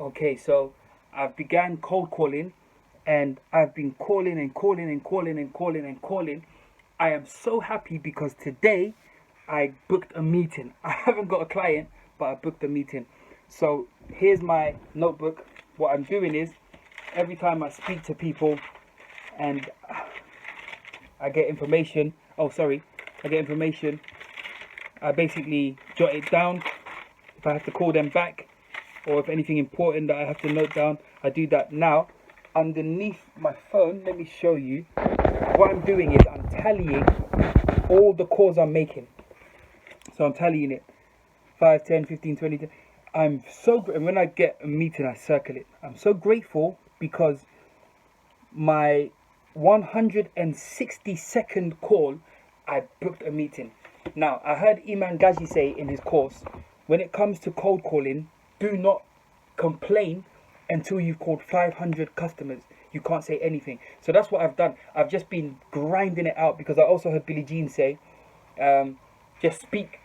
Okay, so I've began cold calling and I've been calling and calling and calling and calling and calling. I am so happy because today I booked a meeting. I haven't got a client, but I booked a meeting. So here's my notebook. What I'm doing is every time I speak to people and I get information, I basically jot it down. If I have to call them back, or if anything important that I have to note down, I do that. Now, underneath my phone, let me show you. What I'm doing is I'm tallying all the calls I'm making. So I'm tallying it. 5, 10, 15, 20. I'm so and when I get a meeting, I circle it. I'm so grateful because my 162nd call, I booked a meeting. Now, I heard Iman Gadzhi say in his course, when it comes to cold calling, do not complain until you've called 500 customers. You can't say anything. So that's what I've done. I've just been grinding it out because I also heard Billie Jean say, just speak.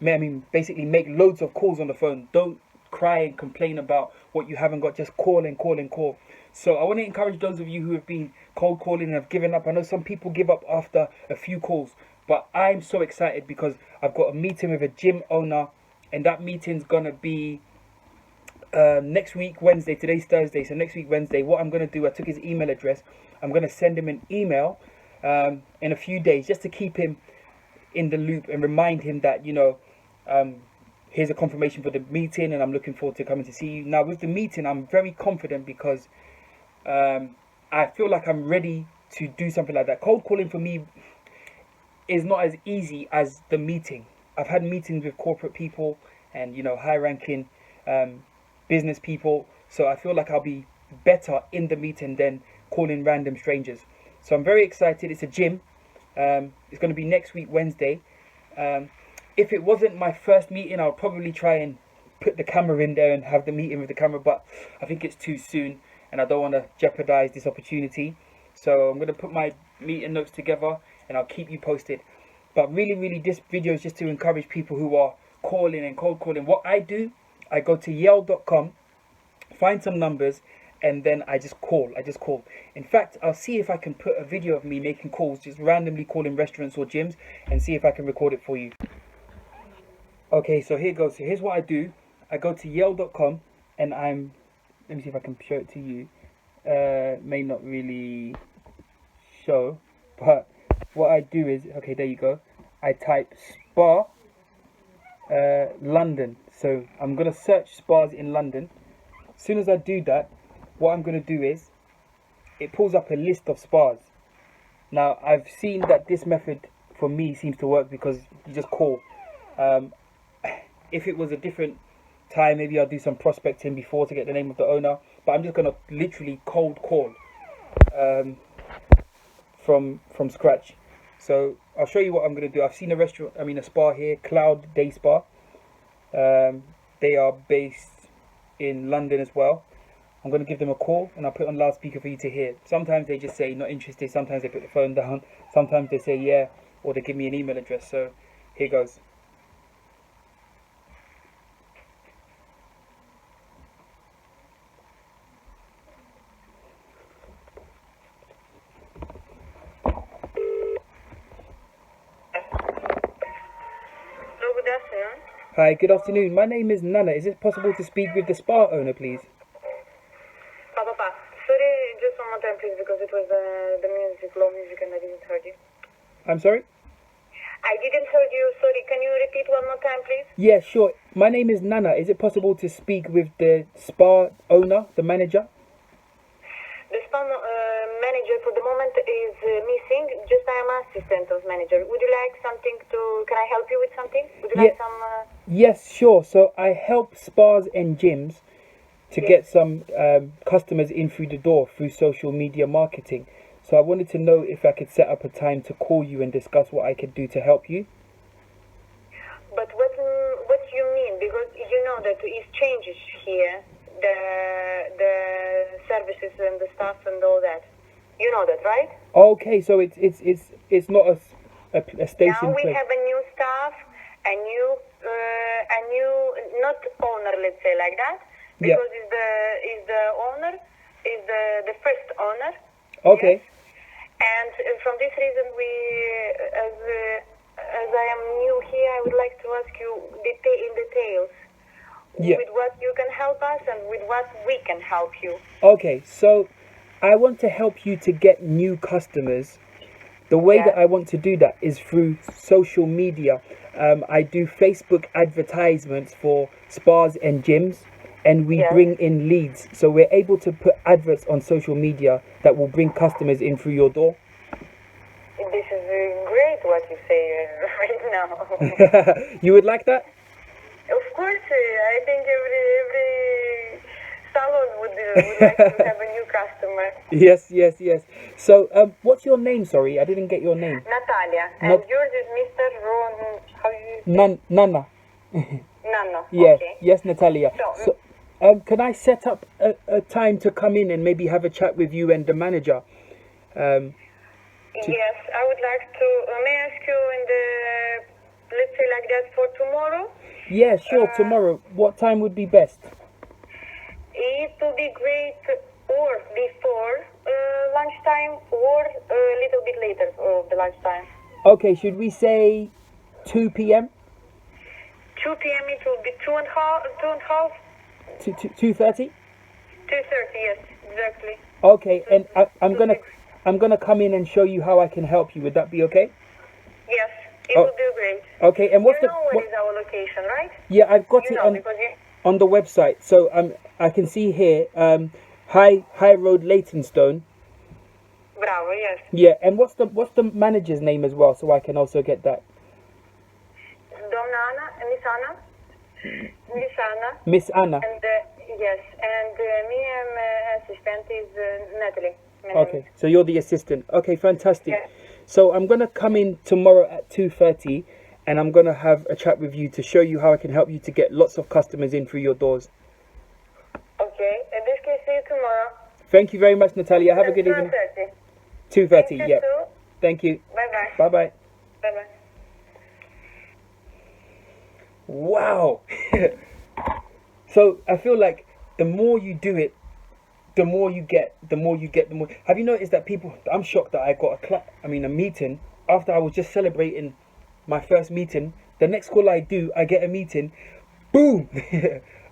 I mean, basically make loads of calls on the phone. Don't cry and complain about what you haven't got. Just call and call and call. So I want to encourage those of you who have been cold calling and have given up. I know some people give up after a few calls, but I'm so excited because I've got a meeting with a gym owner, and that meeting's gonna be next week Wednesday. Today's Thursday, so next week Wednesday. What I'm gonna do, I took his email address. I'm gonna send him an email in a few days just to keep him in the loop and remind him that here's a confirmation for the meeting, and I'm looking forward to coming to see you. Now with the meeting, I'm very confident because I feel like I'm ready to do something like that. Cold calling for me is not as easy as the meeting. I've had meetings with corporate people and high-ranking business people, so I feel like I'll be better in the meeting than calling random strangers. So I'm very excited. It's a gym. It's going to be next week Wednesday. If it wasn't my first meeting, I'll probably try and put the camera in there and have the meeting with the camera, but I think it's too soon and I don't want to jeopardize this opportunity. So I'm going to put my meeting notes together and I'll keep you posted. But really, this video is just to encourage people who are calling and cold calling. What I do, I go to yale.com, find some numbers, and then I just call. In fact, I'll see if I can put a video of me making calls, just randomly calling restaurants or gyms, and see if I can record it for you. Okay, so here goes. So here's what I do. I go to yale.com and let me see if I can show it to you. May not really show, but what I do is, okay, there you go. I type spa London. So I'm going to search spas in London. As soon as I do that, what I'm going to do is it pulls up a list of spas. Now, I've seen that this method for me seems to work because you just call. If it was a different time, maybe I'll do some prospecting before to get the name of the owner. But I'm just going to literally cold call from scratch. So I'll show you what I'm going to do. I've seen a spa here, Cloud Day Spa. They are based in London as well. I'm going to give them a call and I'll put on loudspeaker for you to hear. Sometimes they just say not interested. Sometimes they put the phone down. Sometimes they say yeah, or they give me an email address. So here goes. Hi, good afternoon. My name is Nana. Is it possible to speak with the spa owner, please? Papa. Sorry, just one more time, please, because it was the music, low music, and I didn't hear you. I'm sorry? I didn't hear you. Sorry, can you repeat one more time, please? Yeah, sure. My name is Nana. Is it possible to speak with the spa owner, the manager? The spa manager for the moment is missing. Just I am assistant of manager. Would you like something to... Can I help you with something? Would you like some... Yes, sure. So I help spas and gyms to get some customers in through the door through social media marketing. So I wanted to know if I could set up a time to call you and discuss what I could do to help you. But what you mean? Because you know that it changes here, the services and the staff and all that. You know that, right? Okay, so it's not a station. Now we have a new staff, a new not owner, let's say like that. Yeah. because is the owner, is the first owner. Okay. Yes. And from this reason, as I am new here, I would like to ask you in details Yeah. with what you can help us and with what we can help you. Okay, so I want to help you to get new customers. The way Yeah. that I want to do that is through social media. I do Facebook advertisements for spas and gyms, and we Yes. bring in leads. So we're able to put adverts on social media that will bring customers in through your door. This is great what you say right now. You would like that? Of course, I think every salon would like to have a new customer. Yes. So, what's your name? Sorry, I didn't get your name. Natalia, and Nat- yours is Mr. Ron. How you? Nana. Nano. Yes, Okay. yes, Natalia. So- So, can I set up a time to come in and maybe have a chat with you and the manager? Yes, I would like to. May I ask you let's say like that for tomorrow? Yeah, sure. Tomorrow. What time would be best? It would be great, or before lunchtime, or a little bit later of the lunchtime. Okay, should we say 2 p.m.? 2 p.m. It will be 2:30. 2:30? 2:30. Yes, exactly. Okay, and I'm gonna come in and show you how I can help you. Would that be okay? Yes, it Oh. will be great. Okay, and what's You the know where is our location, right? yeah? I've got You it know because you. on the website. So I can see here High Road Leytonstone. Bravo. Yes. Yeah, and what's the manager's name as well, so I can also get that. Domna Ana, Miss Anna, Miss Anna. and yes, and me and assistant is Natalie. My name Okay, is- so you're the assistant. Okay, fantastic. Yeah. So I'm gonna come in tomorrow at 2:30, and I'm gonna have a chat with you to show you how I can help you to get lots of customers in through your doors. Okay. In this case, see you tomorrow. Thank you very much, Natalia. Have a good evening. 2:30. 2:30. Thank you Yeah. too. Thank you. Bye bye. Bye bye. Bye bye. Wow. So I feel like the more you do it, the more you get. The more you get. The more. Have you noticed that people? I'm shocked that I got a meeting after I was just celebrating my first meeting. The next call I do, I get a meeting. Boom.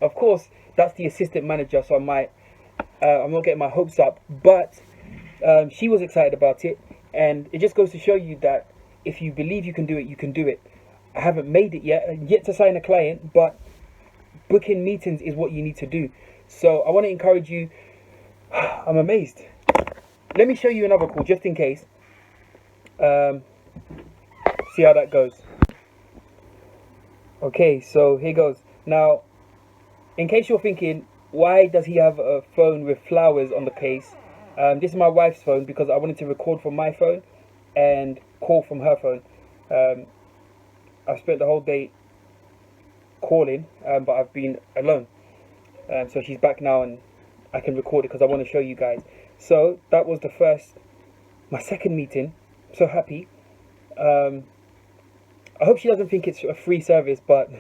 Of course, that's the assistant manager, so I'm not getting my hopes up, but she was excited about it, and it just goes to show you that if you believe you can do it, you can do it. I haven't made it yet to sign a client, but booking meetings is what you need to do. So I want to encourage you. I'm amazed. Let me show you another call just in case. See how that goes. Okay, so here goes. Now, in case you're thinking, why does he have a phone with flowers on the case? This is my wife's phone because I wanted to record from my phone and call from her phone. I've spent the whole day calling, but I've been alone. So she's back now and I can record it because I want to show you guys. So that was my second meeting. I'm so happy. I hope she doesn't think it's a free service, but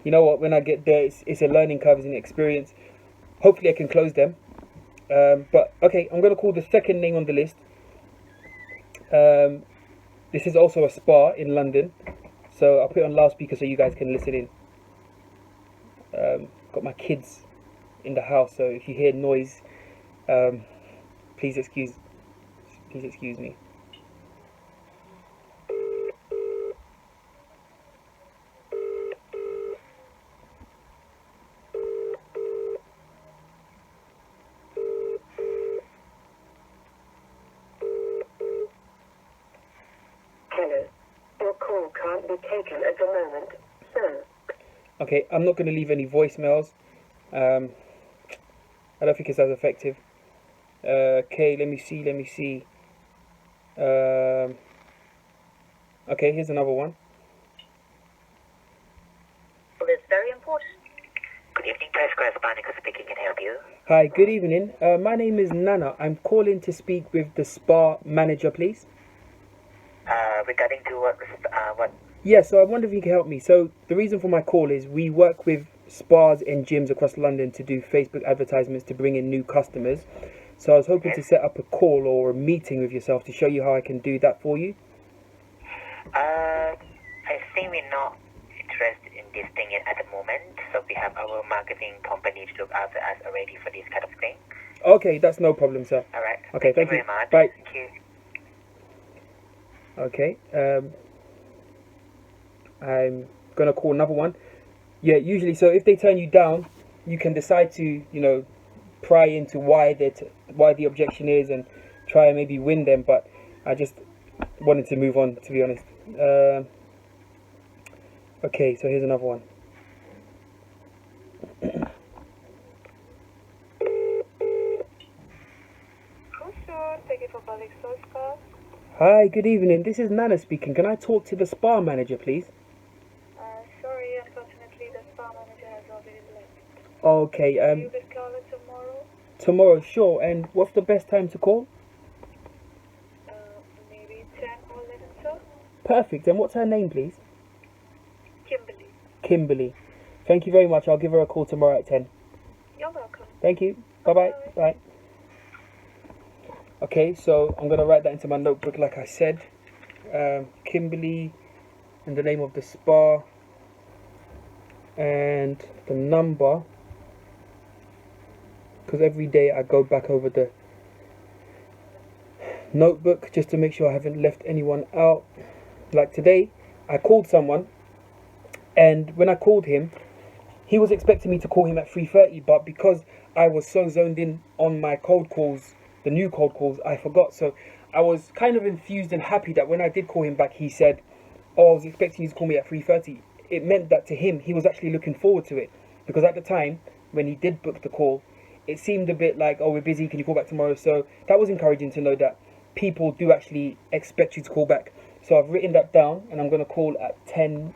you know what, when I get there, it's a learning curve, it's an experience. Hopefully I can close them. But okay, I'm going to call the second name on the list. This is also a spa in London, so I'll put it on loudspeaker so you guys can listen in. Got my kids in the house, so if you hear noise, please excuse me. Hello. Your call can't be taken at the moment, so... Okay, I'm not going to leave any voicemails. I don't think it's as effective. Okay, let me see. Okay, here's another one. Well, it's very important. Good evening, press correspondent speaking. Can I help you? Hi, good evening. My name is Nana. I'm calling to speak with the spa manager, please. Regarding to what? Yeah, so I wonder if you can help me. So the reason for my call is we work with spas and gyms across London to do Facebook advertisements to bring in new customers. So I was hoping to set up a call or a meeting with yourself to show you how I can do that for you. I think we're not interested in this thing at the moment, so we have our marketing company to look after us already for this kind of thing. Okay, that's no problem, sir. All right. Okay, thank you. Very much. Bye. Thank you. Okay, I'm gonna call another one. Yeah, usually, so if they turn you down, you can decide to, you know, pry into why the objection is and try and maybe win them. But I just wanted to move on, to be honest. Okay, so here's another one. Thank you for public source call. Hi, good evening. This is Nana speaking. Can I talk to the spa manager, please? Sorry, unfortunately, the spa manager has already left. Okay. You could call it tomorrow. Tomorrow, sure. And what's the best time to call? Maybe 10 or 11, sir. Perfect. And what's her name, please? Kimberly. Kimberly. Thank you very much. I'll give her a call tomorrow at 10. You're welcome. Thank you. Bye-bye. Bye. Okay, so I'm going to write that into my notebook like I said. Kimberly and the name of the spa and the number, because every day I go back over the notebook just to make sure I haven't left anyone out. Like today, I called someone, and when I called him, he was expecting me to call him at 3:30, but because I was so zoned in on my cold calls, the new cold calls, I forgot. So I was kind of enthused and happy that when I did call him back, he said, oh, I was expecting you to call me at 3:30. It meant that to him, he was actually looking forward to it, because at the time when he did book the call, it seemed a bit like, oh, we're busy, can you call back tomorrow? So that was encouraging to know that people do actually expect you to call back. So I've written that down, and I'm going to call at 10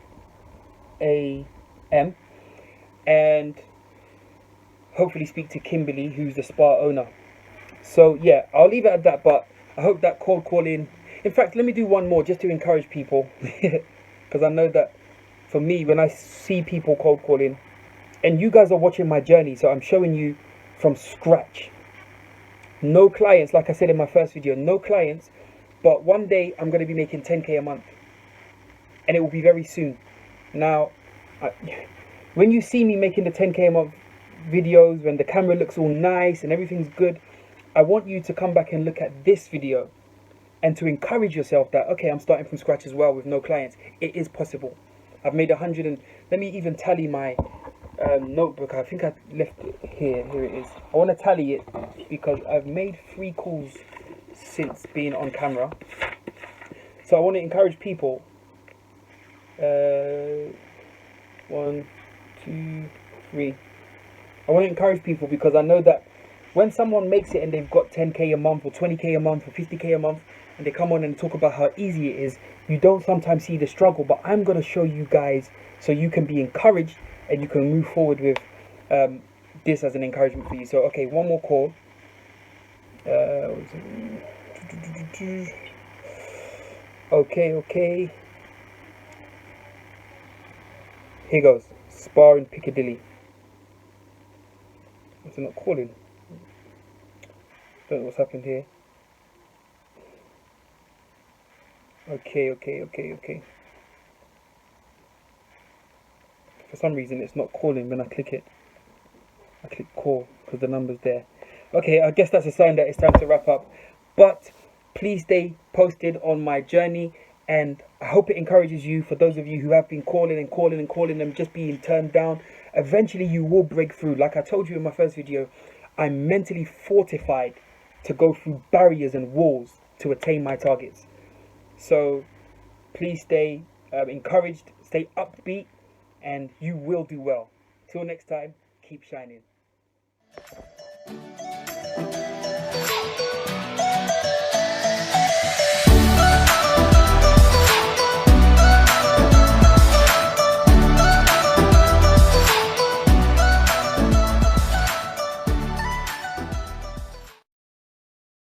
a.m. and hopefully speak to Kimberly, who's the spa owner. So yeah, I'll leave it at that, but I hope that cold calling... In fact, let me do one more just to encourage people, because I know that for me, when I see people cold calling, and you guys are watching my journey, so I'm showing you from scratch. No clients, like I said in my first video, no clients, but one day I'm going to be making 10k a month, and it will be very soon. Now, when you see me making the 10k a month videos, when the camera looks all nice and everything's good, I want you to come back and look at this video and to encourage yourself that, okay, I'm starting from scratch as well with no clients. It is possible. I've made 100 and... Let me even tally my notebook. I think I left it here. Here it is. I want to tally it because I've made 3 calls since being on camera. So I want to encourage people. 1, 2, 3. I want to encourage people because I know that when someone makes it and they've got 10k a month or 20k a month or 50k a month, and they come on and talk about how easy it is, you don't sometimes see the struggle. But I'm going to show you guys so you can be encouraged and you can move forward with this as an encouragement for you. So okay, one more call. Okay, here goes. Spa in Piccadilly. Is it not calling? Don't know what's happened here. Okay. For some reason it's not calling when I click it. I click call because the number's there. Okay, I guess that's a sign that it's time to wrap up. But please stay posted on my journey, and I hope it encourages you. For those of you who have been calling and just being turned down, eventually you will break through. Like I told you in my first video, I'm mentally fortified to go through barriers and walls to attain my targets. So please stay encouraged, stay upbeat, and you will do well. Till next time, keep shining.